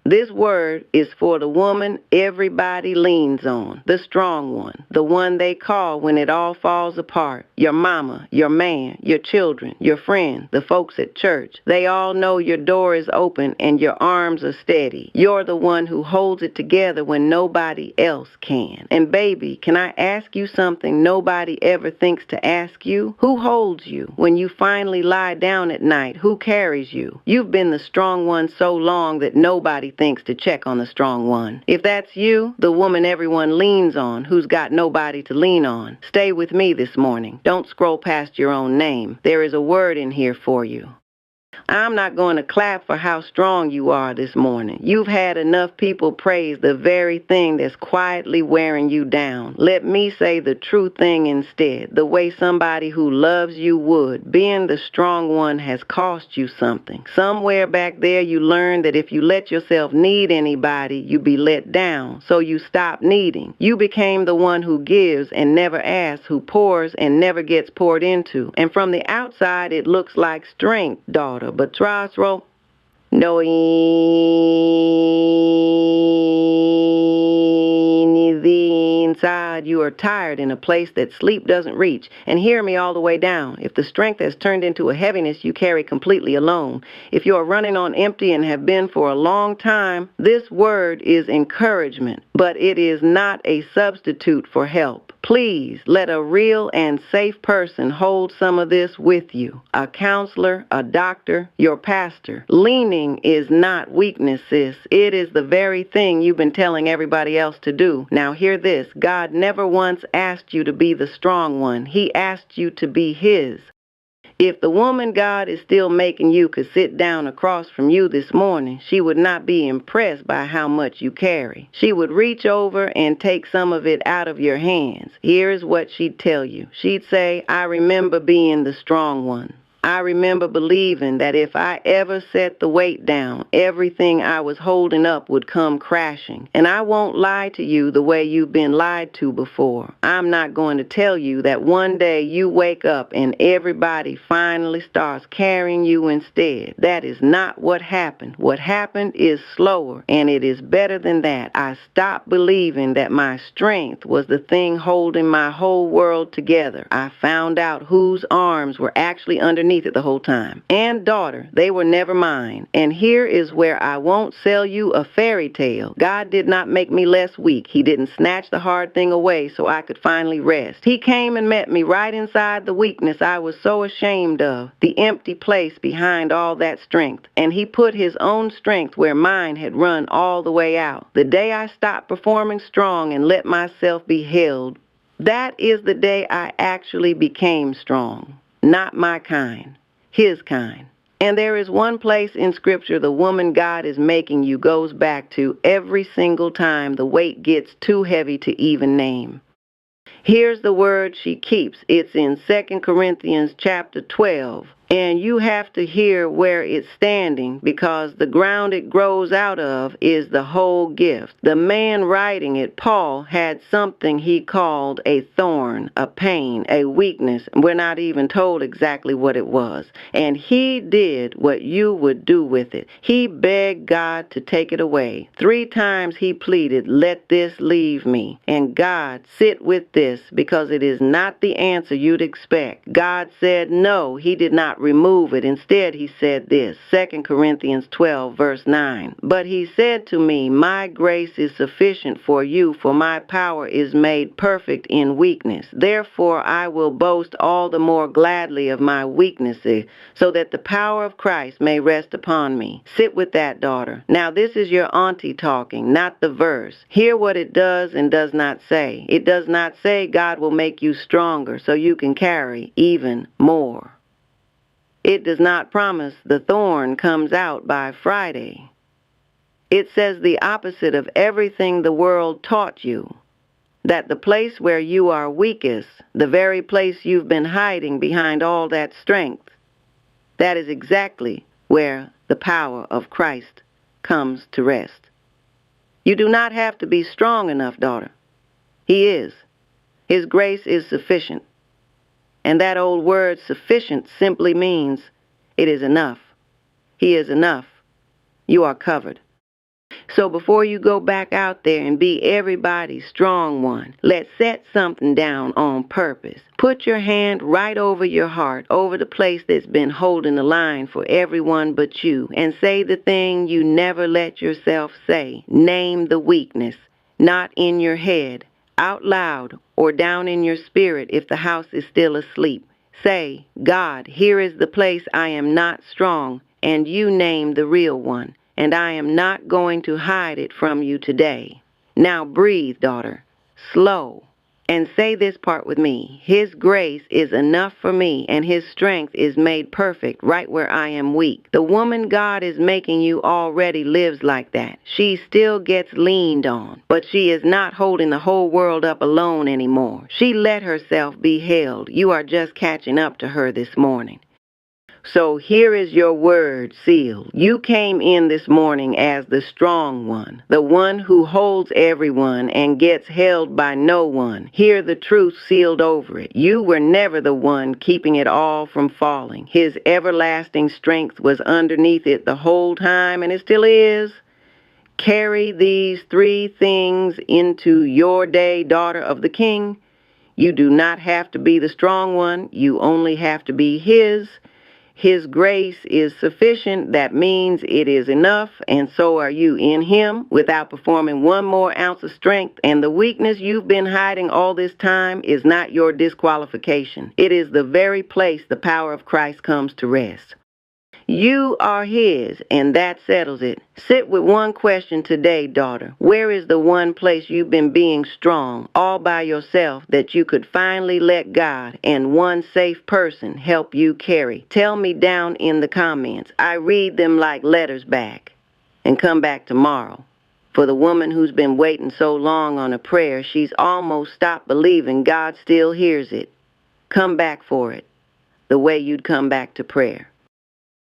This word is for the woman everybody leans on, the strong one, the one they call when it all falls apart. Your mama, your man, your children, your friends, the folks at church. They all know your door is open and your arms are steady. You're the one who holds it together when nobody else can. And baby, can I ask you something nobody ever thinks to ask you? Who holds you when you finally lie down at night? Who carries you? You've been the strong one so long that nobody thinks to check on the strong one. If that's you, the woman everyone leans on, who's got nobody to lean on, stay with me this morning. Don't scroll past your own name. There is a word in here for you. I'm not going to clap for how strong you are this morning. You've had enough people praise the very thing that's quietly wearing you down. Let me say the true thing instead, the way somebody who loves you would. Being the strong one has cost you something. Somewhere back there you learned that if you let yourself need anybody, you be let down, so you stop needing. You became the one who gives and never asks, who pours and never gets poured into. And from the outside it looks like strength, daughter, but trust roll. No, the inside you are tired in a place that sleep doesn't reach. And hear me all the way down. If the strength has turned into a heaviness you carry completely alone, if you are running on empty and have been for a long time, this word is encouragement, but it is not a substitute for help. Please let a real and safe person hold some of this with you. A counselor, a doctor, your pastor. Leaning is not weakness, sis. It is the very thing you've been telling everybody else to do. Now hear this. God never once asked you to be the strong one. He asked you to be His. If the woman God is still making you could sit down across from you this morning, she would not be impressed by how much you carry. She would reach over and take some of it out of your hands. Here is what she'd tell you. She'd say, I remember being the strong one. I remember believing that if I ever set the weight down, everything I was holding up would come crashing. And I won't lie to you the way you've been lied to before. I'm not going to tell you that one day you wake up and everybody finally starts carrying you instead. That is not what happened. What happened is slower, and it is better than that. I stopped believing that my strength was the thing holding my whole world together. I found out whose arms were actually underneath it the whole time. And daughter, they were never mine. And here is where I won't sell you a fairy tale. God did not make me less weak. He didn't snatch the hard thing away so I could finally rest. He came and met me right inside the weakness I was so ashamed of, the empty place behind all that strength. And He put His own strength where mine had run all the way out. The day I stopped performing strong and let myself be held, that is the day I actually became strong. Not my kind, His kind. And there is one place in Scripture the woman God is making you goes back to every single time the weight gets too heavy to even name. Here's the word she keeps. It's in 2 Corinthians chapter 12. And you have to hear where it's standing, because the ground it grows out of is the whole gift. The man writing it, Paul, had something he called a thorn, a pain, a weakness. We're not even told exactly what it was. And he did what you would do with it. He begged God to take it away. 3 times he pleaded, let this leave me. And God, sit with this, because it is not the answer you'd expect. God said no, He did not remove it. Instead, He said this, 2 Corinthians 12, verse 9. But He said to me, my grace is sufficient for you, for my power is made perfect in weakness. Therefore, I will boast all the more gladly of my weaknesses, so that the power of Christ may rest upon me. Sit with that, daughter. Now, this is your auntie talking, not the verse. Hear what it does and does not say. It does not say God will make you stronger so you can carry even more. It does not promise the thorn comes out by Friday. It says the opposite of everything the world taught you, that the place where you are weakest, the very place you've been hiding behind all that strength, that is exactly where the power of Christ comes to rest. You do not have to be strong enough, daughter. He is. His grace is sufficient. And that old word sufficient simply means it is enough. He is enough. You are covered. So before you go back out there and be everybody's strong one, let's set something down on purpose. Put your hand right over your heart, over the place that's been holding the line for everyone but you, and say the thing you never let yourself say. Name the weakness, not in your head, out loud or down in your spirit if the house is still asleep. Say, God, here is the place I am not strong, and you name the real one, and I am not going to hide it from you today. Now breathe, daughter, slow, and say this part with me. His grace is enough for me, and His strength is made perfect right where I am weak. The woman God is making you already lives like that. She still gets leaned on, but she is not holding the whole world up alone anymore. She let herself be held. You are just catching up to her this morning. So here is your word sealed. You came in this morning as the strong one, the one who holds everyone and gets held by no one. Hear the truth sealed over it. You were never the one keeping it all from falling. His everlasting strength was underneath it the whole time, and it still is. Carry these 3 things into your day, daughter of the King. You do not have to be the strong one. You only have to be His. His grace is sufficient. That means it is enough, and so are you in Him without performing 1 more ounce of strength. And the weakness you've been hiding all this time is not your disqualification. It is the very place the power of Christ comes to rest. You are His, and that settles it. Sit with one question today, daughter. Where is the one place you've been being strong, all by yourself, that you could finally let God and one safe person help you carry? Tell me down in the comments. I read them like letters back. And come back tomorrow. For the woman who's been waiting so long on a prayer, she's almost stopped believing God still hears it. Come back for it, the way you'd come back to prayer.